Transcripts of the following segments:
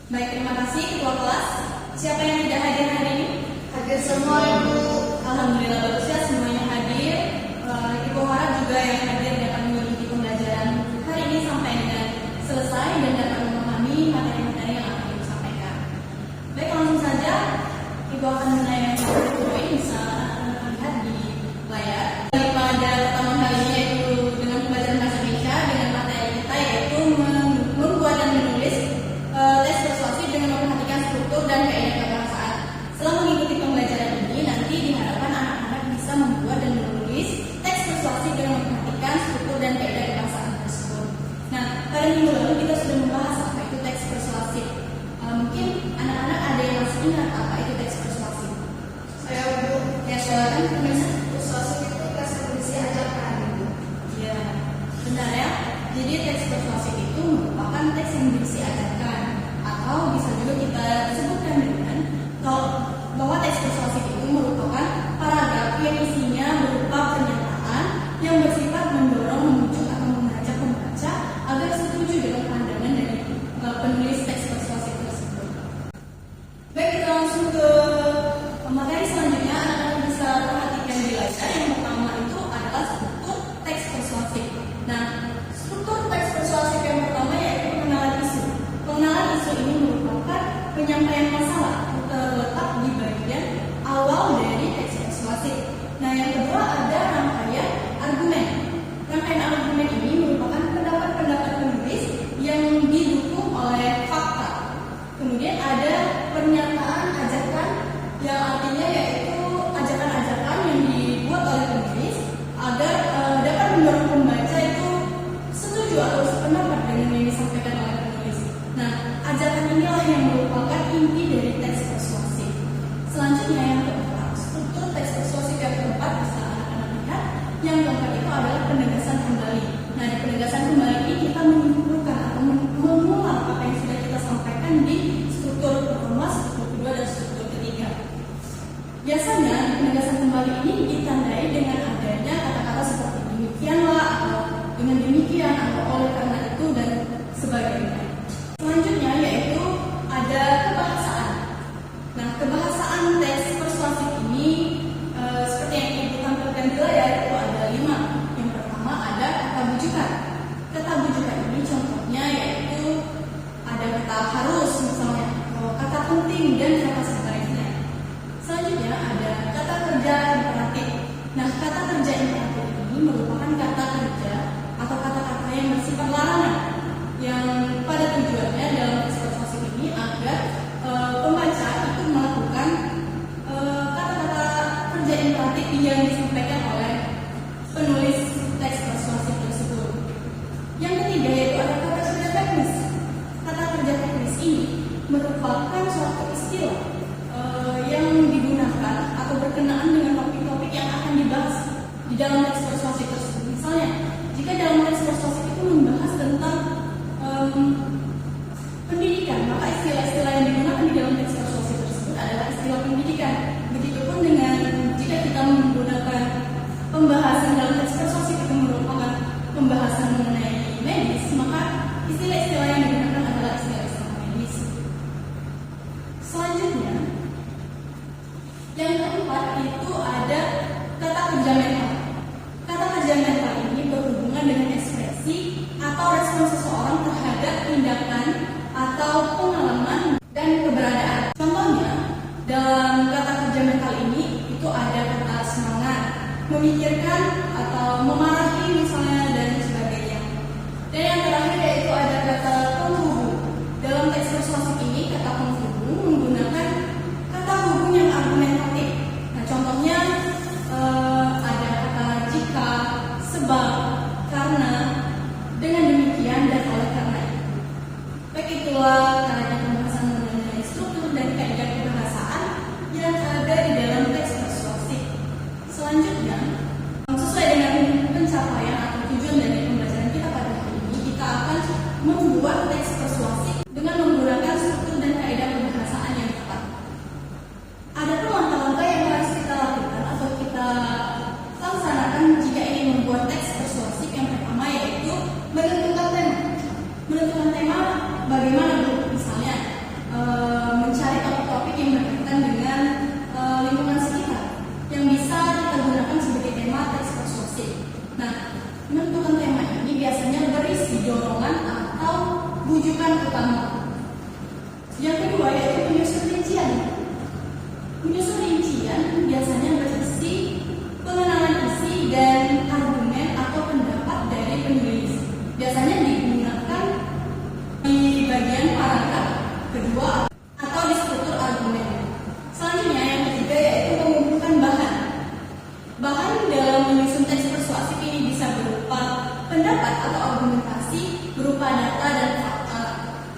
Baik, terima kasih Ketua Kelas. Siapa yang tidak hadir hari ini? Hadir semua, Ibu. Alhamdulillah bagus ya, semuanya hadir. Ibu harap juga yang hadir dapat mengikuti pembelajaran hari ini sampai dengan selesai dan dapat memahami materi-materi yang akan Ibu sampaikan. Baik, langsung saja Ibu akan menayangkan satu poin, bisa lihat di layar. Pada pertemuan kali ini yaitu dengan pembelajaran bahasa Indonesia dengan materi kita yaitu membuat dan menulis teks persuasif dengan memperhatikan struktur dan kaidah kebahasaan. Setelah mengikuti pembelajaran ini, nanti diharapkan anak-anak bisa membuat dan menulis teks persuasif dengan memperhatikan struktur dan kaidah kebahasaan tersebut. Nah, pada minggu lalu kita sudah membahas apa itu teks persuasif. Mungkin anak-anak ada yang masih ingat apa itu teks persuasif? Saya, Bu. Ya, silakan pemirsa. Persuasif itu teks berisi ajakan, Ibu. Ya, benar ya. Jadi teks persuasif itu merupakan teks yang berisi ajakan, atau bisa juga kita sebutkan dengan bahwa teks persuasif itu merupakan paragraf yang isinya berupa pernyataan yang bersifat mendorong, membujuk atau mengajak pembaca agar setuju dengan pandangan dari penulis teks persuasif tersebut. Baik, kita langsung ke materi selanjutnya. Anak-anak bisa perhatikan di layar. Yang pertama itu adalah struktur teks persuasif. Nah, struktur teks persuasif yang pertama yaitu pengenalan isu. Pengenalan isu ini merupakan penyampaian masalah terletak di bagian awal dari teks persuasif. Nah, yang kedua ada rangkaian argumen. Rangkaian argumen ini merupakan pendapat-pendapat penulis yang didukung oleh fakta. Kemudian ada pernyataan ajakan yang artinya yaitu ajakan-ajakan yang dibuat oleh penulis agar dapat mendorong pembaca itu setuju atau sependapat dengan yang disampaikan oleh penulis. Nah, ajakan inilah yang merupakan inti dari teks persuasif. Selanjutnya yang keempat, struktur teks persuasif yang keempat bisa anak-anak lihat. Yang keempat itu adalah penegasan kembali. Nah, di penegasan kembali ini kita menyimpulkan atau mengulang apa yang sudah kita sampaikan di struktur pertama, struktur kedua, dan struktur ketiga. Biasanya penegasan kembali ini ditandai dengan adanya kata-kata seperti demikianlah atau dengan demikian atau oleh karena itu dan sebagainya. Selanjutnya yaitu ada kebahasaan. Nah, kebahasaan teks persuasif ini seperti yang Ibu tampilkan di layar itu ada 5. Yang pertama ada kata bujukan. Kata bujukan ini contohnya yaitu ada kata harus misalnya, atau kata penting dan kata sebaliknya. Selanjutnya ada kata kerja imperatif. Nah, kata kerja imperatif ini merupakan kata kerja atau kata-kata yang bersifat larangan yang pada tujuannya dalam teks persuasif ini agar pembaca itu melakukan kata-kata kerja imperatif yang disampaikan oleh penulis teks persuasif tersebut. Yang ketiga yaitu ada kata kerja teknis. Kata kerja teknis ini merupakan suatu istilah yang digunakan atau berkenaan dengan topik-topik yang akan dibahas di dalam teks persuasif tersebut. Misalnya, jika dalam teks persuasif itu membahas tentang pendidikan, maka istilah-istilah yang digunakan di dalam teks persuasif tersebut adalah istilah pendidikan. Begitupun dengan jika kita menggunakan pembahasan dalam teks persuasif itu merupakan pembahasan mengenai medis, maka istilah-istilah yang digunakan adalah istilah-istilah medis. Selanjutnya, yang keempat itu ada kata kerja mental. Kata kerja mental ini berhubungan dengan ekspresi atau respon seseorang terhadap tindakan terjadi. Menyusun rincian biasanya berisi pengenalan isi dan argumen atau pendapat dari penulis. Biasanya digunakan di bagian paragraf kedua atau di struktur argumen. Selanjutnya yang ketiga yaitu mengumpulkan bahan. Bahan dalam menyusun teks persuasif ini bisa berupa pendapat atau argumentasi, berupa data dan fakta.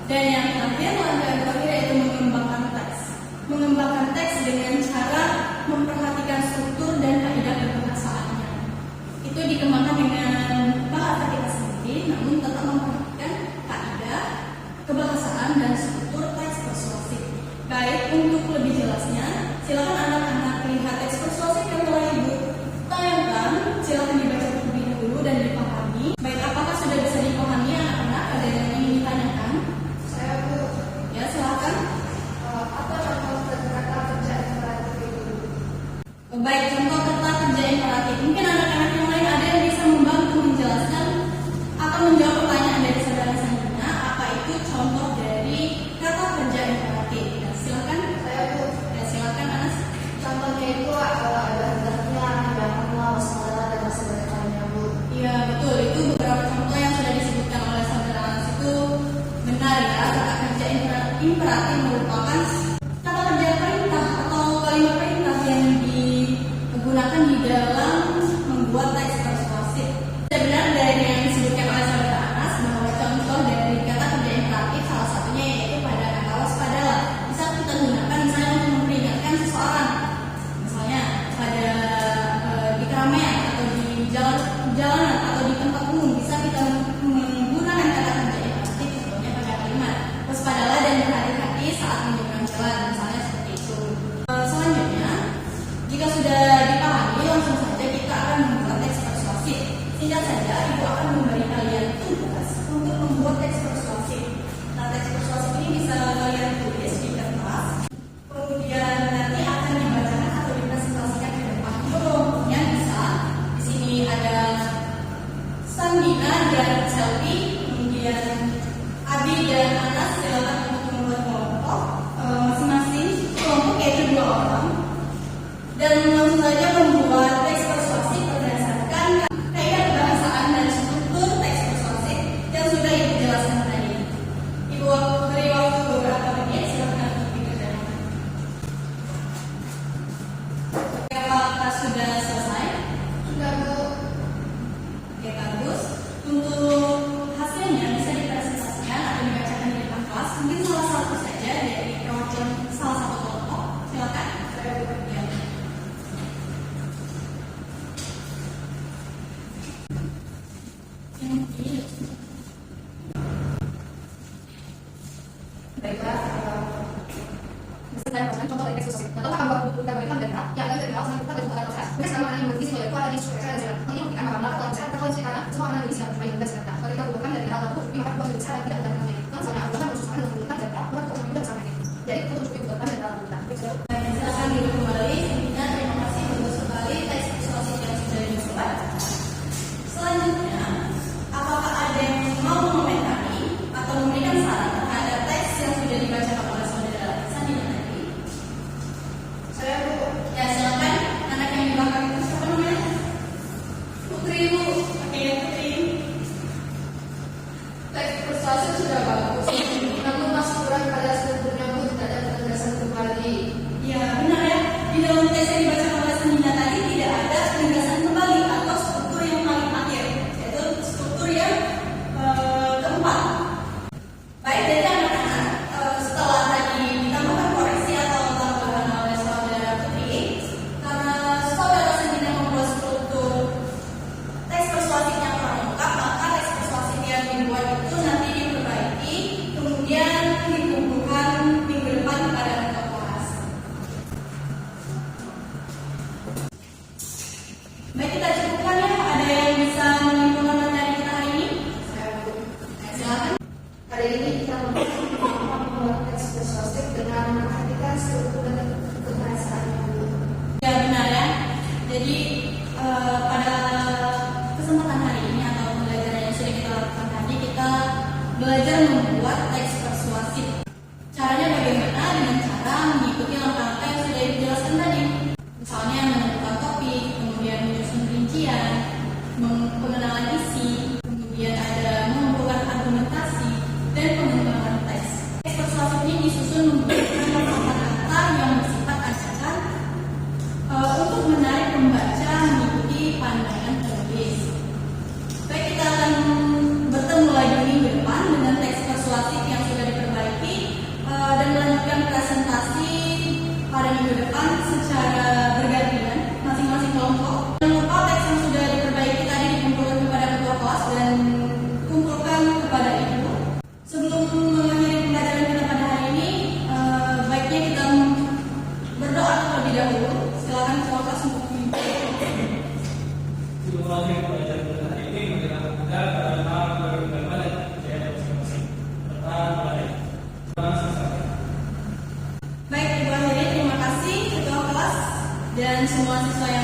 Dan yang terakhir, langkah yang terakhir yaitu mengembangkan teks. Mengembangkan teks dengan cara memperhatikan struktur dan kaidah kebahasaannya. Itu dikembangkan dengan bahasa kita sendiri, namun tetap memperhatikan kaidah kebahasaan dan struktur teks persuasif. Baik, untuk lebih jelasnya, silakan anak-anak lihat teks persuasif yang telah ibu tayangkan. Silakan dibaca terlebih dahulu dan dipahami. Baik, apakah sudah bisa dipahami anak-anak? Ada yang ingin ditanyakan? Saya Bu, Ya, silakan. apa contoh kata kerja imperatif itu? Baik, contoh kata kerja imperatif. Mungkin anak-anak yang lain ada yang bisa membantu menjelaskan atau menjawab pertanyaan dari saudara selanjutnya. Apa itu contoh dari kata kerja imperatif? Ya, silakan. Saya Bu, Ya, silakan Anas. contohnya itu ada hendaknya, janganlah, waspada, dan masih banyak lainnya Bu. Iya, betul. Itu beberapa contoh yang sudah disebutkan oleh saudara Anas itu benar ya. Kata kerja imperatif merupakan kata kerja perintah atau kalimat perintah yang digunakan di dalam membuat teks persuasif. Benar dari yang disebutkan oleh saudara Anas bahwa contoh dari kata kerja imperatif salah satunya yaitu pada kata waspadalah. Bisa kita gunakan misalnya untuk memperingatkan seseorang. Misalnya pada di keramaian atau di jalanan atau di tempat umum bisa kita menggunakan kata kerja imperatif contohnya pada kalimat waspadalah dan berhati-hati saat menyeberang jalan misalnya seperti itu. Selanjutnya jika sudah dipahami langsung saja kita akan membuat teks persuasif. Singkat saja ibu akan memberi kalian tugas untuk membuat teks persuasif. Nah, teks persuasif ini bisa kalian tulis di kertas. Kemudian nanti akan dibacakan atau dipresentasikan ke depan. Kemudian bisa di sini ada Sandina dan Selvi, kemudian Abi dan Anas silakan untuk membuat kelompok masing-masing kelompok yaitu 2 orang dan langsung saja membuat teks persuasif berdasarkan kaidah kebahasaan dan struktur teks persuasif yang sudah ibu jelaskan tadi. Ibu beri waktu beberapa menit silakan untuk dikerjakan. Apakah sudah selesai? Sudah Bu. Oke, bagus. Untuk hasilnya bisa dipresentasikan atau dibacakan di depan kelas. Mungkin salah satu saja dari perwakilan salah satu kelompok. Silakan. Saya Bu. Ya. Yang ini. Baiklah, bisa saya bacakan contoh dari teks persuasif. Contoh akan buat buku berikan data yang ada dari awal sampai kita bukan data. Mungkin sekarang mana yang berisi oleh kuala di suara saya hal ini buktikan bahwa kalau saya kalau sekarang semua orang berisi yang terbaik dan data. Kalau kita bukan dari awal buku, maka bukan dari cara tidak ada namanya. Kan soalnya aku kan berusaha untuk menggunakan data, maka kita mudah sama ini. Jadi kita harus bukan dari dalam data. Silakan dulu kembali. Intinya terima kasih bagus sekali teks persuasif yang sudah dibuat. Selanjutnya, apakah ada yang mau mengomentari atau memberikan saran terhadap teks yang sudah dibacakan oleh saudara Sandina tadi? Saya Bu. Ya, silakan. Anak yang di belakang itu siapa namanya? Putri, Bu. Oke, Putri. Teks persuasif sudah bagus, namun masih kurang pada strukturnya Bu, tidak ada penegasan kembali. Ya, benar ya. Di dalam teks yang dibacakan oleh Sandina tadi tidak ada penegasan kembali atau struktur yang paling akhir, yaitu struktur yang keempat. Baik, jadi anak-anak setelah tadi ditambahkan koreksi atau tambahan oleh saudara Putri, karena saudara Sandina membuat struktur teks persuasif yang kurang lengkap, maka teks persuasif yang dibuat itu nanti diperbaiki, kemudian dikumpulkan minggu depan pada kelas. Baik, kita cukupkan ya. Ada yang bisa menyimpulkan materi kita hari ini? Saya Bu. Silakan. Hari ini kita membuat teks persuasif dengan memperhatikan struktur dan kebahasaannya Bu. Ya, benar ya. Jadi pada kesempatan hari ini atau pembelajaran yang sudah kita lakukan tadi, kita belajar membuat teks persuasif. Caranya bagaimana? Dengan cara mengikuti langkah-langkah yang sudah dijelaskan tadi. Misalnya menentukan topik, kemudian menyusun rincian, pengenalan isi, kemudian ada mengumpulkan argumentasi, dan pengembangan teks. Teks persuasif ini disusun menggunakan kata-kata yang bersifat ajakan untuk menarik pembaca mengikuti pandangan penulis. Baik, kita akan bertemu lagi minggu depan dengan teks persuasif yang sudah diperbaiki dan melanjutkan presentasi pada minggu depan secara bergantian masing-masing kelompok. Jangan lupa teks yang sudah diperbaiki tadi dikumpulkan kepada ketua kelas dan kumpulkan kepada ibu. Sebelum mengakhiri pembelajaran kita pada hari ini, baiknya kita berdoa terlebih dahulu. Silakan ketua kelas untuk memimpin. Terima kasih pembelajaran kita hari ini mengenai kita karena beragama dan percaya masing-masing. Baik, Ibu Akhiri, terima kasih ketua kelas dan semua siswa yang